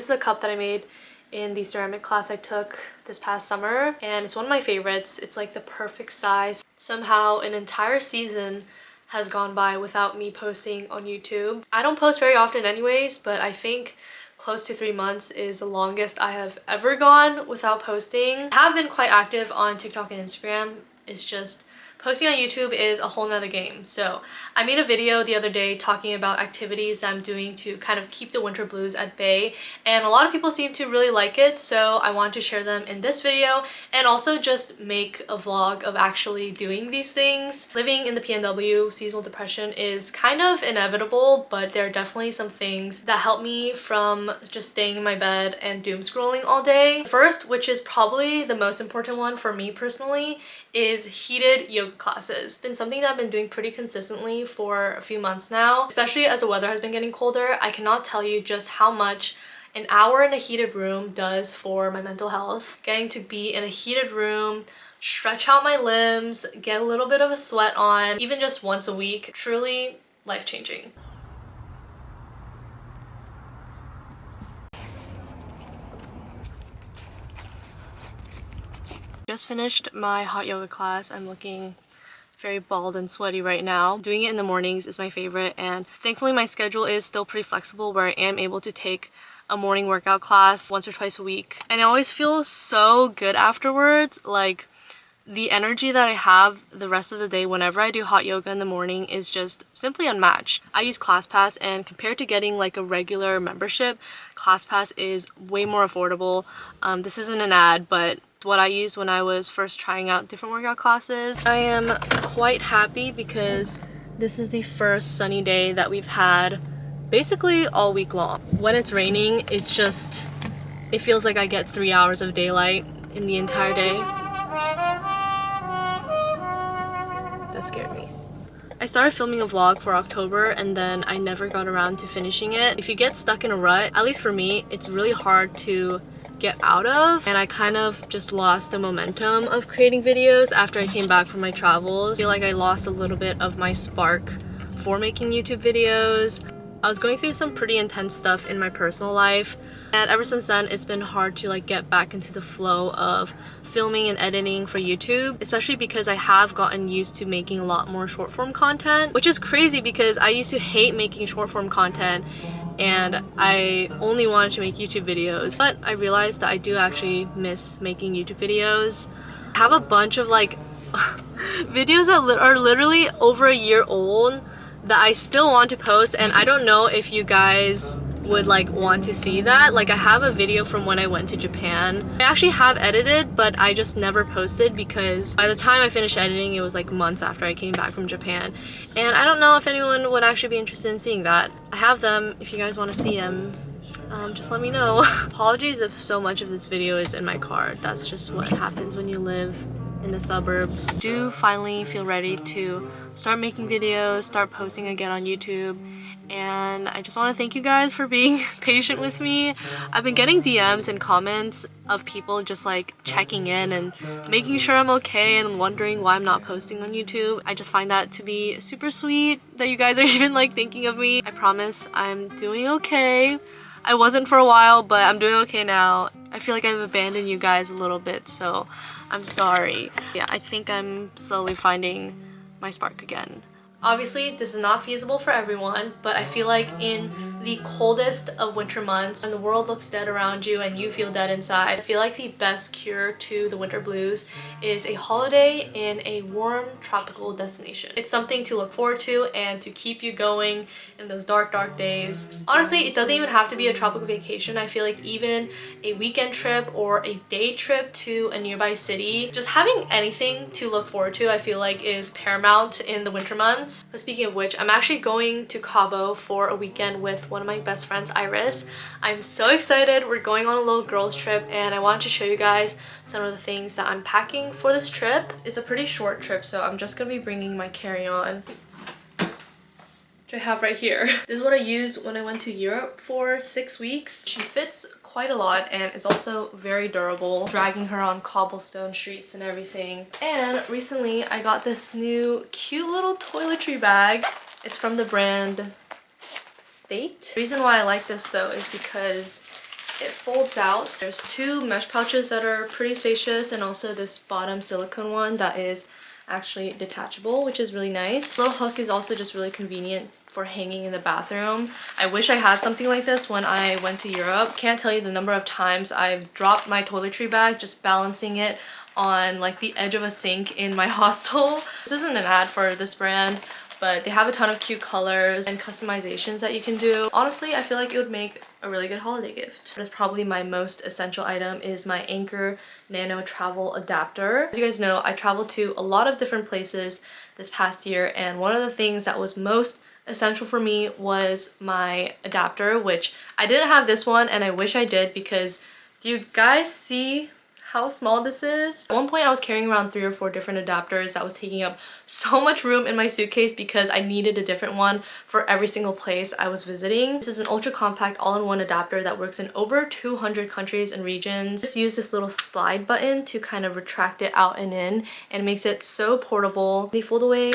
This is a cup that I made in the ceramic class I took this past summer, and it's one of my favorites. It's like the perfect size. Somehow an entire season has gone by without me posting on YouTube. I don't post very often anyways, but I think close to 3 months is the longest I have ever gone without posting. I have been quite active on TikTok and Instagram. It's just posting on YouTube is a whole nother game. So I made a video the other day talking about activities I'm doing to kind of keep the winter blues at bay, and a lot of people seem to really like it, so I want to share them in this video and also just make a vlog of actually doing these things. Living in the PNW, seasonal depression is kind of inevitable, but there are definitely some things that help me from just staying in my bed and doom scrolling all day. First, which is probably the most important one for me personally, is heated yoga classes. It's been something that I've been doing pretty consistently for a few months now, especially as the weather has been getting colder. I cannot tell you just how much an hour in a heated room does for my mental health. Getting to be in a heated room, stretch out my limbs, get a little bit of a sweat on, even just once a week, truly life-changing. Just finished my hot yoga class. I'm looking very bald and sweaty right now. Doing it in the mornings is my favorite, and thankfully my schedule is still pretty flexible where I am able to take a morning workout class once or twice a week. And I always feel so good afterwards. Like, the energy that I have the rest of the day whenever I do hot yoga in the morning is just simply unmatched. I use ClassPass, and compared to getting like a regular membership, ClassPass is way more affordable. This isn't an ad, but what I used when I was first trying out different workout classes. I am quite happy because this is the first sunny day that we've had basically all week long. When it's raining, it feels like I get 3 hours of daylight in the entire day. That scared me. I started filming a vlog for October, and then I never got around to finishing it. If you get stuck in a rut, at least for me, it's really hard to get out of, and I kind of just lost the momentum of creating videos after I came back from my travels. I feel like I lost a little bit of my spark for making YouTube videos. I was going through some pretty intense stuff in my personal life, and ever since then it's been hard to like get back into the flow of filming and editing for YouTube, especially because I have gotten used to making a lot more short form content, which is crazy because I used to hate making short form content and I only wanted to make YouTube videos, but I realized that I do actually miss making YouTube videos. I have a bunch of like videos that are literally over a year old that I still want to post, and I don't know if you guys would like want to see that. Like, I have a video from when I went to Japan. I actually have edited, but I just never posted because by the time I finished editing it was like months after I came back from Japan, and I don't know if anyone would actually be interested in seeing that. I have them if you guys want to see them. Just let me know. Apologies if so much of this video is in my car. That's just what happens when you live in the suburbs. I do finally feel ready to start making videos, start posting again on YouTube, and I just want to thank you guys for being patient with me. I've been getting DMs and comments of people just like checking in and making sure I'm okay and wondering why I'm not posting on YouTube. I just find that to be super sweet that you guys are even like thinking of me. I promise I'm doing okay. I wasn't for a while, but I'm doing okay now. I feel like I've abandoned you guys a little bit, so I'm sorry. Yeah, I think I'm slowly finding my spark again. Obviously, this is not feasible for everyone, but I feel like in the coldest of winter months, when the world looks dead around you and you feel dead inside, I feel like the best cure to the winter blues is a holiday in a warm tropical destination. It's something to look forward to and to keep you going in those dark, dark days. Honestly, it doesn't even have to be a tropical vacation. I feel like even a weekend trip or a day trip to a nearby city, just having anything to look forward to, I feel like is paramount in the winter months. But speaking of which, I'm actually going to Cabo for a weekend with one of my best friends, Iris. I'm so excited. We're going on a little girls trip, and I wanted to show you guys some of the things that I'm packing for this trip. It's a pretty short trip, so I'm just gonna be bringing my carry-on, which I have right here. This is what I used when I went to Europe for 6 weeks. She fits quite a lot and is also very durable, dragging her on cobblestone streets and everything. And recently I got this new cute little toiletry bag. It's from the brand State. The reason why I like this though is because it folds out. There's two mesh pouches that are pretty spacious, and also this bottom silicone one that is actually detachable, which is really nice. The little hook is also just really convenient for hanging in the bathroom. I wish I had something like this when I went to Europe. Can't tell you the number of times I've dropped my toiletry bag just balancing it on like the edge of a sink in my hostel. This isn't an ad for this brand, but they have a ton of cute colors and customizations that you can do. Honestly, I feel like it would make a really good holiday gift. But it's probably my most essential item is my Anker Nano Travel Adapter. As you guys know, I traveled to a lot of different places this past year, and one of the things that was most essential for me was my adapter, which I didn't have this one, and I wish I did, because do you guys see how small this is? At one point I was carrying around 3 or 4 different adapters that was taking up so much room in my suitcase because I needed a different one for every single place I was visiting. This is an ultra compact all-in-one adapter that works in over 200 countries and regions. Just use this little slide button to kind of retract it out and in, and it makes it so portable. They fold away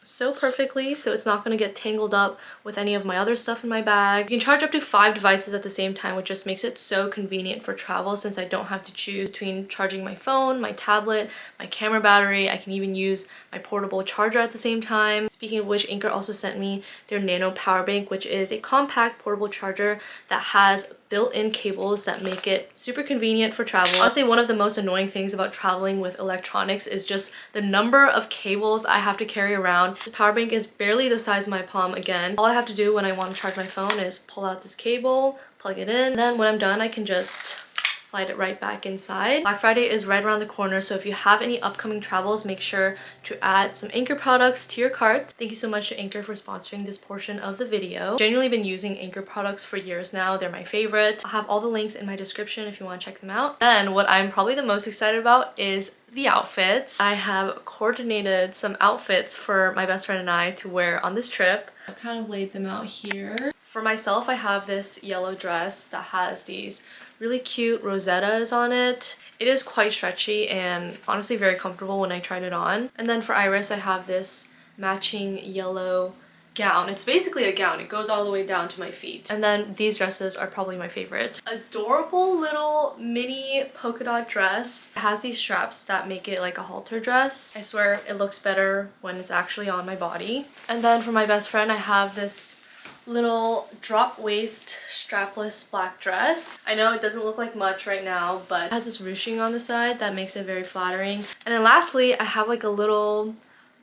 so perfectly, so it's not going to get tangled up with any of my other stuff in my bag. You can charge up to 5 devices at the same time, which just makes it so convenient for travel, since I don't have to choose between charging my phone, my tablet, my camera battery. I can even use my portable charger at the same time. Speaking of which, Anker also sent me their Nano Power Bank, which is a compact portable charger that has built-in cables that make it super convenient for travel. Honestly, one of the most annoying things about traveling with electronics is just the number of cables I have to carry around. This power bank is barely the size of my palm again. All I have to do when I want to charge my phone is pull out this cable, plug it in, then when I'm done I can just slide it right back inside. Black Friday is right around the corner, so if you have any upcoming travels, make sure to add some Anker products to your cart. Thank you so much to Anker for sponsoring this portion of the video. I've genuinely been using Anker products for years now. They're my favorite. I'll have all the links in my description if you want to check them out. Then what I'm probably the most excited about is the outfits. I have coordinated some outfits for my best friend and I to wear on this trip. I've kind of laid them out here. For myself, I have this yellow dress that has these really cute rosettas on it. It is quite stretchy and honestly very comfortable when I tried it on. And then for Iris, I have this matching yellow gown. It's basically a gown. It goes all the way down to my feet. And then these dresses are probably my favorite. Adorable little mini polka dot dress. It has these straps that make it like a halter dress. I swear it looks better when it's actually on my body. And then for my best friend, I have this little drop waist strapless black dress. I know it doesn't look like much right now, but it has this ruching on the side that makes it very flattering. And then lastly, I have like a little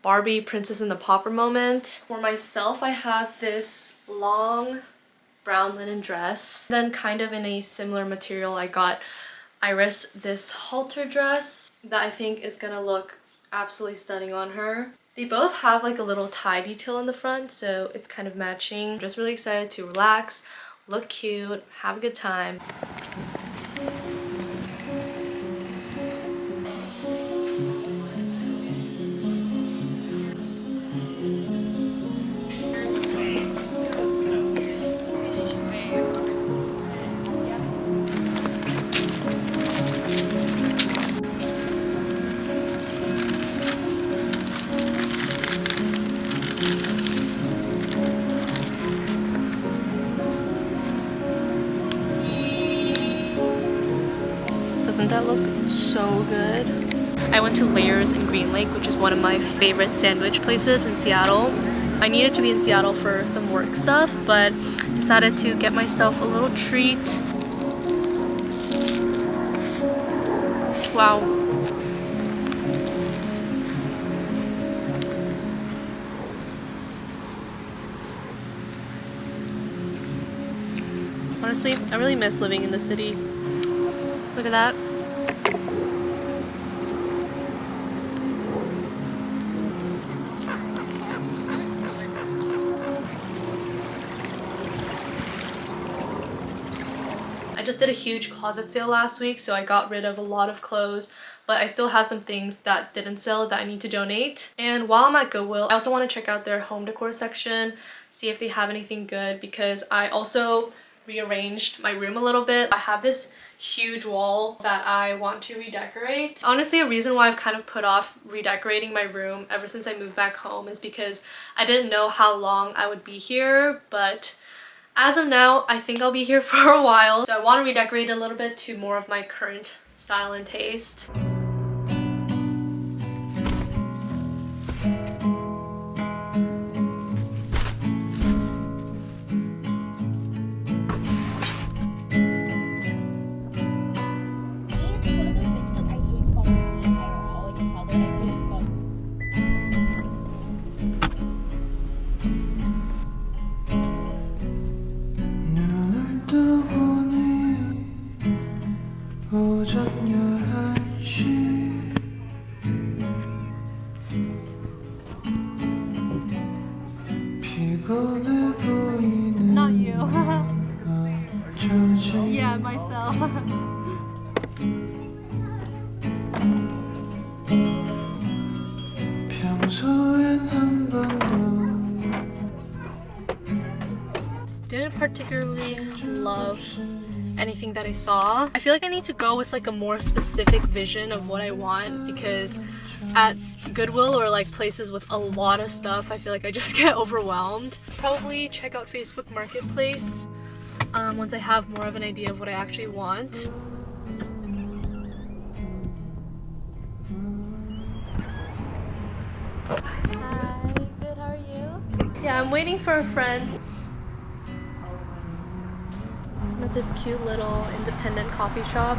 Barbie Princess and the Pauper moment. For myself, I have this long brown linen dress. Then kind of in a similar material, I got Iris this halter dress that I think is gonna look absolutely stunning on her. They both have like a little tie detail in the front, so it's kind of matching. I'm just really excited to relax, look cute, have a good time. Doesn't that look so good? I went to Layers in Green Lake, which is one of my favorite sandwich places in Seattle. I needed to be in Seattle for some work stuff, but decided to get myself a little treat. Wow. Honestly, I really miss living in the city. Look at that. I just did a huge closet sale last week, so I got rid of a lot of clothes, but I still have some things that didn't sell that I need to donate. And while I'm at Goodwill, I also want to check out their home decor section, see if they have anything good, because I also rearranged my room a little bit. I have this huge wall that I want to redecorate. Honestly, a reason why I've kind of put off redecorating my room ever since I moved back home is because I didn't know how long I would be here, but As of now, I think I'll be here for a while. So I want to redecorate a little bit to more of my current style and taste. Not you. Yeah, myself. Didn't particularly love anything that I saw. I feel like I need to go with like a more specific vision of what I want, because at Goodwill or like places with a lot of stuff, I feel like I just get overwhelmed. Probably check out Facebook Marketplace once I have more of an idea of what I actually want. Hi, good, how are you? Yeah, I'm waiting for a friend. I'm at this cute little independent coffee shop.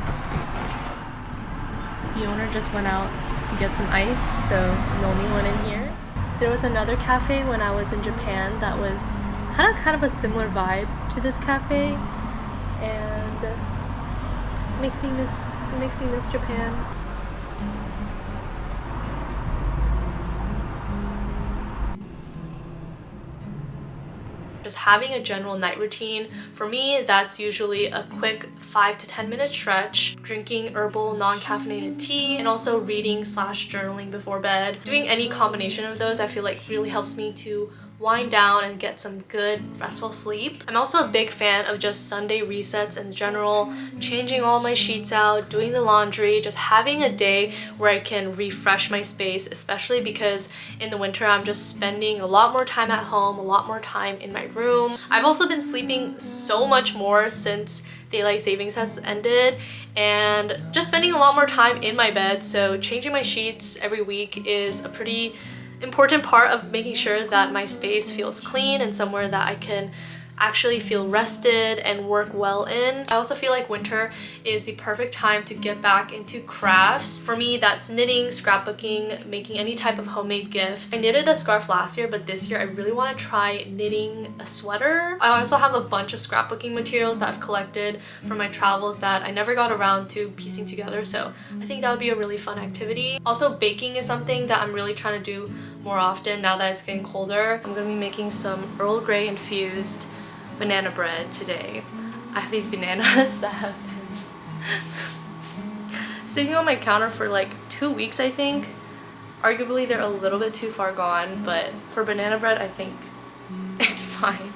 The owner just went out to get some ice, so I'm the only one in here. There was another cafe when I was in Japan that had a kind of a similar vibe to this cafe, and it makes me miss Japan. Just having a general night routine. For me, that's usually a quick 5 to 10 minute stretch, drinking herbal non-caffeinated tea, and also reading / journaling before bed. Doing any combination of those I feel like really helps me to wind down and get some good restful sleep. I'm also a big fan of just Sunday resets in general, changing all my sheets out, doing the laundry, just having a day where I can refresh my space, especially because in the winter I'm just spending a lot more time at home, a lot more time in my room. I've also been sleeping so much more since daylight savings has ended, and just spending a lot more time in my bed, so changing my sheets every week is a pretty important part of making sure that my space feels clean and somewhere that I can actually feel rested and work well in. I also feel like winter is the perfect time to get back into crafts. For me, that's knitting, scrapbooking, making any type of homemade gift. I knitted a scarf last year, but this year I really want to try knitting a sweater. I also have a bunch of scrapbooking materials that I've collected from my travels that I never got around to piecing together, so I think that would be a really fun activity. Also, baking is something that I'm really trying to do more often now that it's getting colder. I'm gonna be making some Earl Grey infused banana bread today. I have these bananas that have been sitting on my counter for like 2 weeks, I think. Arguably they're a little bit too far gone, but for banana bread I think it's fine.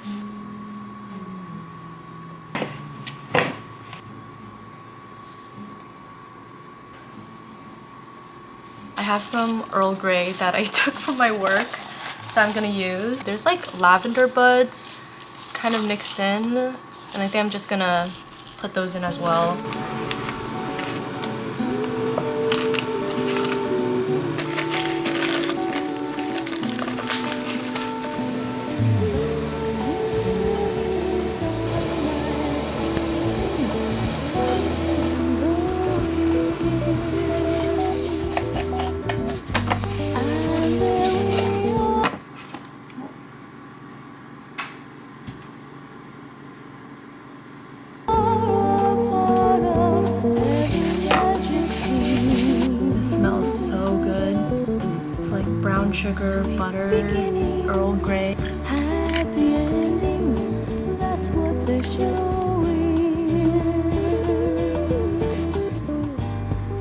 I have some Earl Grey that I took from my work that I'm gonna use. There's like lavender buds kind of mixed in, and I think I'm just gonna put those in as well. Sugar, butter, Earl Grey. Happy endings, that's what they're showing.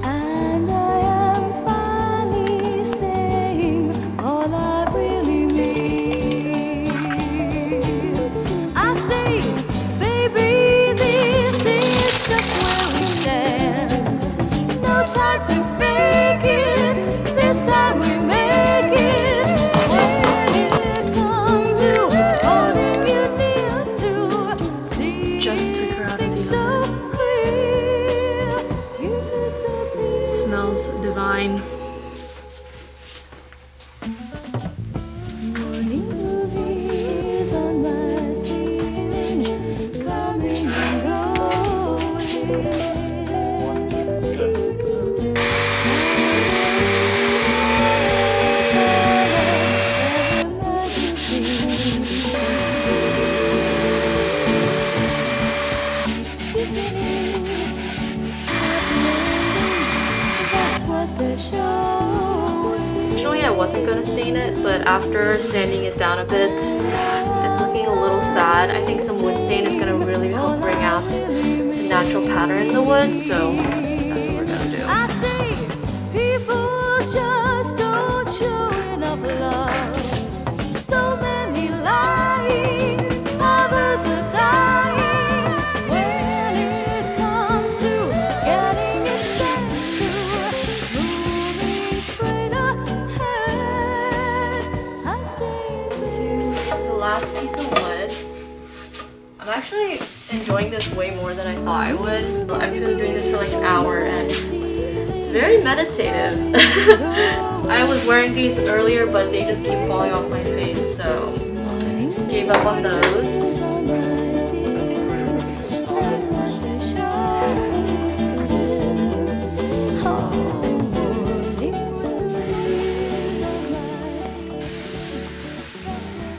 And I am finally saying all I really mean. I say, baby, this is just where we stand. No time to fake it, this time we make it. When it comes to holding you near to stain it, but after sanding it down a bit, it's looking a little sad. I think some wood stain is gonna really help bring out the natural pattern in the wood, so that's what we're gonna do. I see people just don't show enough love. So many lying, others are dying. When it comes to getting it set to moving straight ahead, I stay To the last piece of wood. I'm actually enjoying this way more than I thought I would. I've been doing this for like an hour and it's very meditative. I was wearing these earlier, but they just keep falling off my face, so gave up on those.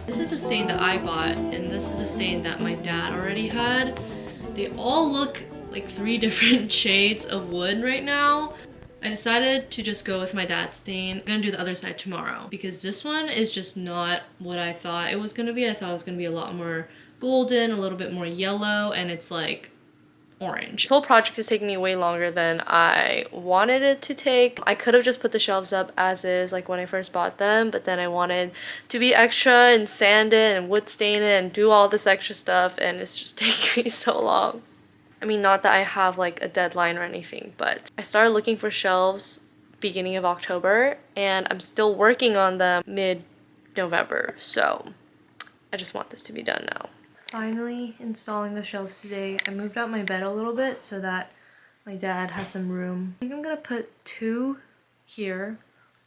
This is the stain that I bought, and this is the stain that my dad already had. They all look like 3 different shades of wood right now. I decided to just go with my dad's stain. I'm gonna do the other side tomorrow because this one is just not what I thought it was gonna be. I thought it was gonna be a lot more golden, a little bit more yellow, and it's like orange. This whole project is taking me way longer than I wanted it to take. I could have just put the shelves up as is like when I first bought them, but then I wanted to be extra and sand it and wood stain it and do all this extra stuff, and it's just taking me so long. I mean, not that I have like a deadline or anything, but I started looking for shelves beginning of October and I'm still working on them mid-November, so I just want this to be done now. Finally installing the shelves today. I moved out my bed a little bit so that my dad has some room. I think I'm gonna put 2 here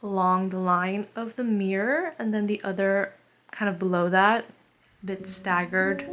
along the line of the mirror and then the other kind of below that, a bit staggered.